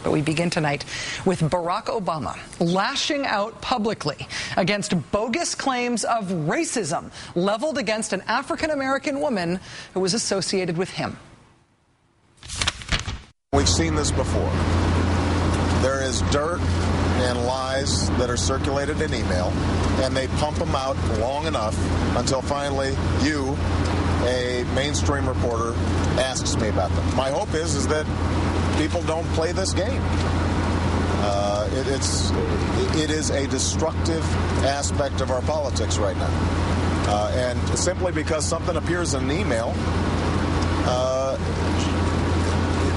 But we begin tonight with Barack Obama lashing out publicly against bogus claims of racism leveled against an African-American woman who was associated with him. We've seen this before. There is dirt and lies that are circulated in email, and they pump them out long enough until finally you, a mainstream reporter, asks me about them. My hope is that people don't play this game. It is a destructive aspect of our politics right now. And simply because something appears in an email,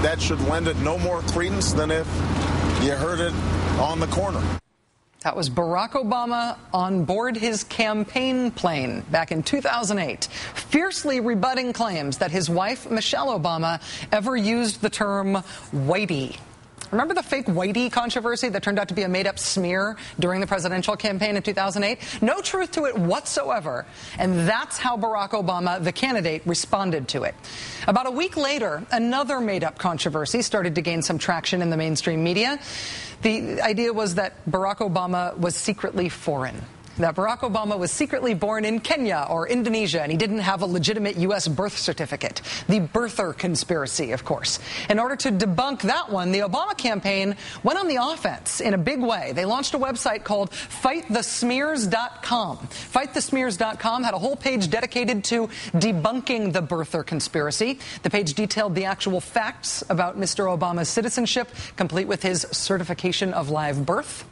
that should lend it no more credence than if you heard it on the corner. That was Barack Obama on board his campaign plane back in 2008, fiercely rebutting claims that his wife, Michelle Obama, ever used the term whitey. Remember the fake whitey controversy that turned out to be a made-up smear during the presidential campaign in 2008? No truth to it whatsoever, and that's how Barack Obama, the candidate, responded to it. About a week later, another made-up controversy started to gain some traction in the mainstream media. The idea was that Barack Obama was secretly foreign. That Barack Obama was secretly born in Kenya or Indonesia, and he didn't have a legitimate U.S. birth certificate. The birther conspiracy, of course. In order to debunk that one, the Obama campaign went on the offense in a big way. They launched a website called FightTheSmears.com. FightTheSmears.com had a whole page dedicated to debunking the birther conspiracy. The page detailed the actual facts about Mr. Obama's citizenship, complete with his certification of live birth.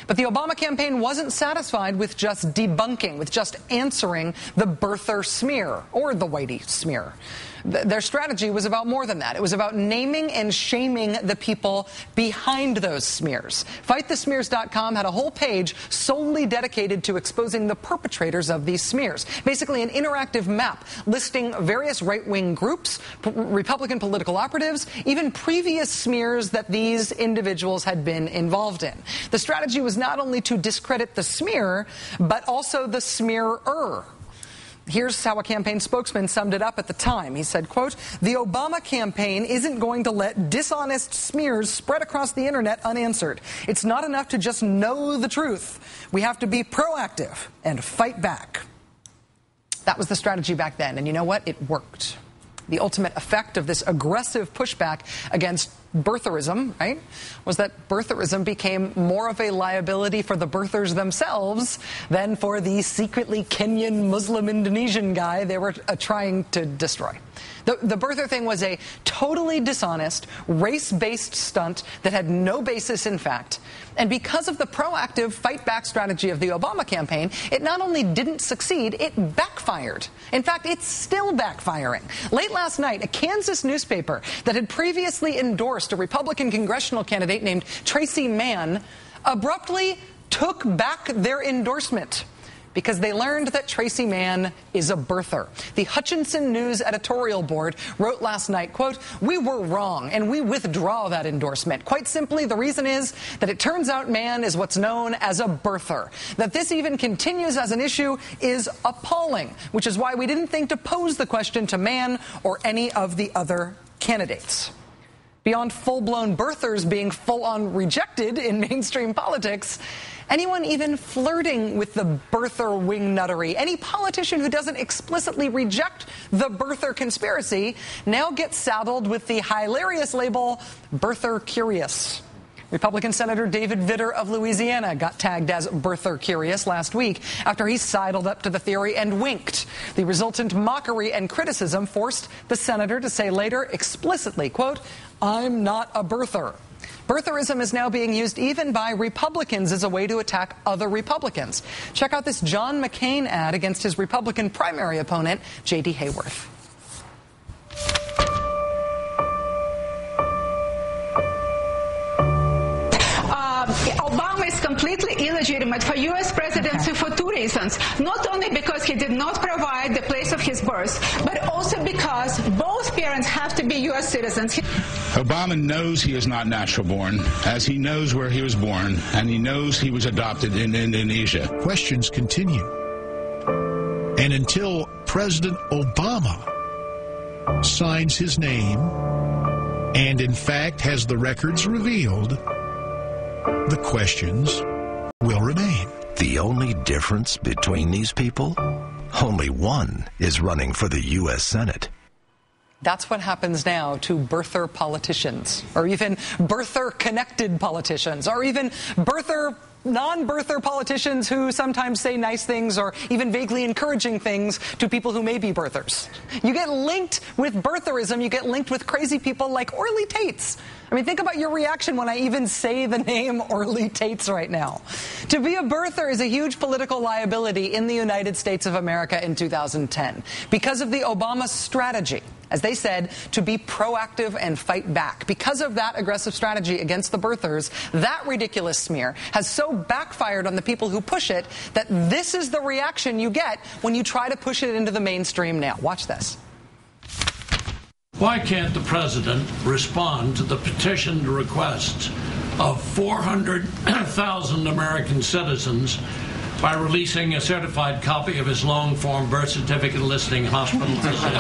But the Obama campaign wasn't satisfied with just debunking, with just answering the birther smear or the whitey smear. Their strategy was about more than that. It was about naming and shaming the people behind those smears. FightTheSmears.com had a whole page solely dedicated to exposing the perpetrators of these smears. Basically an interactive map listing various right-wing groups, Republican political operatives, even previous smears that these individuals had been involved in. The strategy was not only to discredit the smear, but also the smearer. Here's how a campaign spokesman summed it up at the time. He said, quote, "The Obama campaign isn't going to let dishonest smears spread across the internet unanswered. It's not enough to just know the truth. We have to be proactive and fight back." That was the strategy back then, and you know what? It worked. The ultimate effect of this aggressive pushback against birtherism, right, was that birtherism became more of a liability for the birthers themselves than for the secretly Kenyan Muslim Indonesian guy they were trying to destroy. The birther thing was a totally dishonest, race-based stunt that had no basis in fact. And because of the proactive fight-back strategy of the Obama campaign, it not only didn't succeed, it backfired. In fact, it's still backfiring. Late last night, a Kansas newspaper that had previously endorsed a Republican congressional candidate named Tracy Mann abruptly took back their endorsement because they learned that Tracy Mann is a birther. The Hutchinson News editorial board wrote last night, quote, "We were wrong and we withdraw that endorsement. Quite simply, the reason is that it turns out Mann is what's known as a birther. That this even continues as an issue is appalling, which is why we didn't think to pose the question to Mann or any of the other candidates." Beyond full-blown birthers being full-on rejected in mainstream politics, anyone even flirting with the birther wingnuttery, any politician who doesn't explicitly reject the birther conspiracy, now gets saddled with the hilarious label birther curious. Republican Senator David Vitter of Louisiana got tagged as birther curious last week after he sidled up to the theory and winked. The resultant mockery and criticism forced the senator to say later explicitly, quote, "I'm not a birther." Birtherism is now being used even by Republicans as a way to attack other Republicans. Check out this John McCain ad against his Republican primary opponent, J.D. Hayworth. Obama is completely illegitimate for U.S. presidency for two reasons. Not only because he did not provide the place of his birth, but also because both parents have to be U.S. citizens. Obama knows he is not natural born, as he knows where he was born, and he knows he was adopted in Indonesia. Questions continue. And until President Obama signs his name And in fact, has the records revealed, the questions will remain. The only difference between these people? Only one is running for the U.S. Senate. That's what happens now to birther politicians, or even birther-connected politicians, or even non-birther politicians who sometimes say nice things or even vaguely encouraging things to people who may be birthers. You get linked with birtherism, you get linked with crazy people like Orly Tates. I mean, think about your reaction when I even say the name Orly Tates right now. To be a birther is a huge political liability in the United States of America in 2010 because of the Obama strategy, as they said, to be proactive and fight back. Because of that aggressive strategy against the birthers, that ridiculous smear has so backfired on the people who push it that this is the reaction you get when you try to push it into the mainstream now. Watch this. Why can't the president respond to the petitioned requests of 400,000 American citizens by releasing a certified copy of his long-form birth certificate listing hospital physician?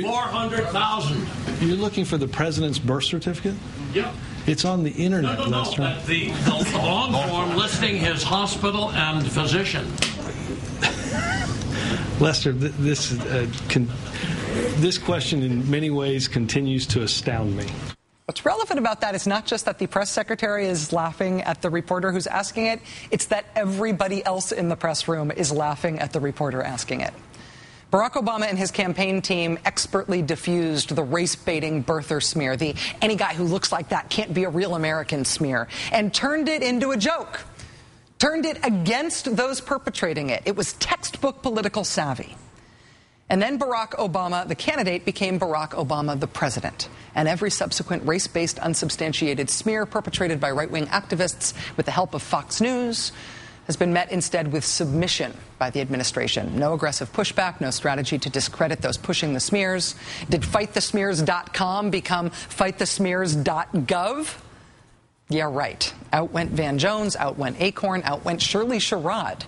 400,000. You're looking for the president's birth certificate? Yep. It's on the internet, Lester. The long form listing his hospital and physician. Lester, this question in many ways continues to astound me. What's relevant about that is not just that the press secretary is laughing at the reporter who's asking it, it's that everybody else in the press room is laughing at the reporter asking it. Barack Obama and his campaign team expertly diffused the race-baiting birther smear, the any guy who looks like that can't be a real American smear, and turned it into a joke. Turned it against those perpetrating it. It was textbook political savvy. And then Barack Obama, the candidate, became Barack Obama, the president. And every subsequent race-based, unsubstantiated smear perpetrated by right-wing activists with the help of Fox News has been met instead with submission by the administration. No aggressive pushback, no strategy to discredit those pushing the smears. Did fightthesmears.com become fightthesmears.gov? Yeah, right. Out went Van Jones, out went Acorn, out went Shirley Sherrod.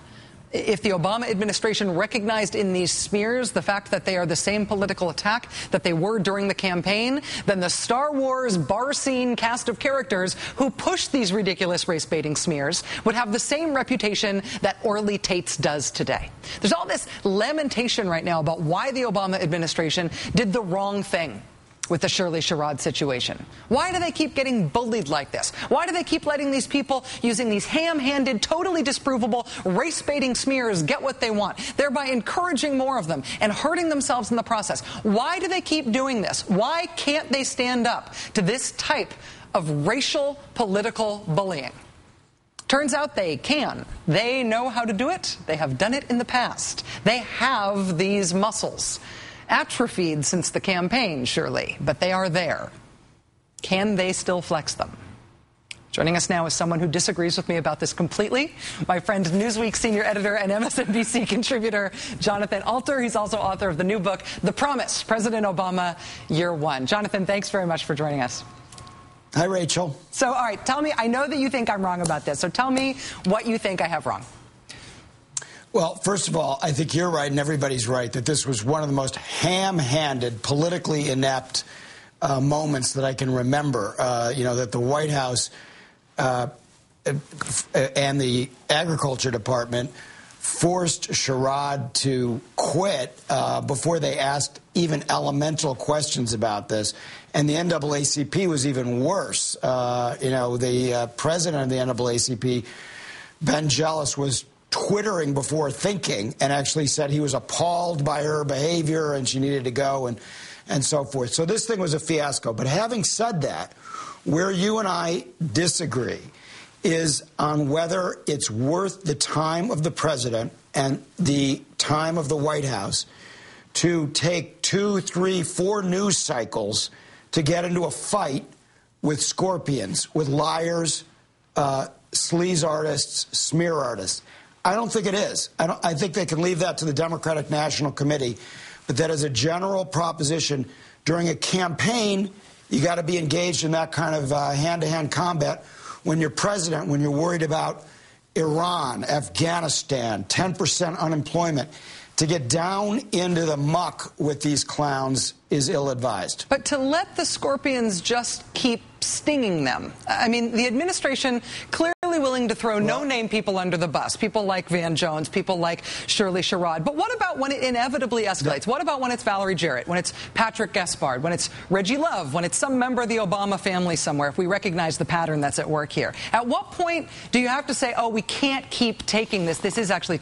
If the Obama administration recognized in these smears the fact that they are the same political attack that they were during the campaign, then the Star Wars bar scene cast of characters who pushed these ridiculous race-baiting smears would have the same reputation that Orly Tates does today. There's all this lamentation right now about why the Obama administration did the wrong thing with the Shirley Sherrod situation. Why do they keep getting bullied like this? Why do they keep letting these people using these ham-handed, totally disprovable, race-baiting smears get what they want, thereby encouraging more of them and hurting themselves in the process? Why do they keep doing this? Why can't they stand up to this type of racial political bullying? Turns out they can. They know how to do it. They have done it in the past. They have these muscles. Atrophied since the campaign, surely, but they are there. Can they still flex them? Joining us now is someone who disagrees with me about this completely, my friend Newsweek senior editor and MSNBC contributor Jonathan Alter. He's also author of the new book, The Promise, President Obama, Year One. Jonathan, thanks very much for joining us. Hi, Rachel. So, all right, tell me, I know that you think I'm wrong about this, so tell me what you think I have wrong. Well, first of all, I think you're right and everybody's right that this was one of the most ham-handed, politically inept moments that I can remember. That the White House and the Agriculture Department forced Sherrod to quit before they asked even elemental questions about this. And the NAACP was even worse. The president of the NAACP, Ben Jealous, was twittering before thinking and actually said he was appalled by her behavior and she needed to go and so forth. So this thing was a fiasco. But having said that, where you and I disagree is on whether it's worth the time of the president and the time of the White House to take 2, 3, 4 news cycles to get into a fight with scorpions, with liars, sleaze artists, smear artists. I don't think it is. I think they can leave that to the Democratic National Committee. But that as a general proposition, during a campaign, you got to be engaged in that kind of hand-to-hand combat. When you're president, when you're worried about Iran, Afghanistan, 10% unemployment, to get down into the muck with these clowns is ill-advised. But to let the scorpions just keep stinging them. I mean, the administration clearly willing to throw no-name people under the bus, people like Van Jones, people like Shirley Sherrod. But what about when it inevitably escalates? What about when it's Valerie Jarrett, when it's Patrick Gaspard, when it's Reggie Love, when it's some member of the Obama family somewhere, if we recognize the pattern that's at work here? At what point do you have to say, oh, we can't keep taking this? This is actually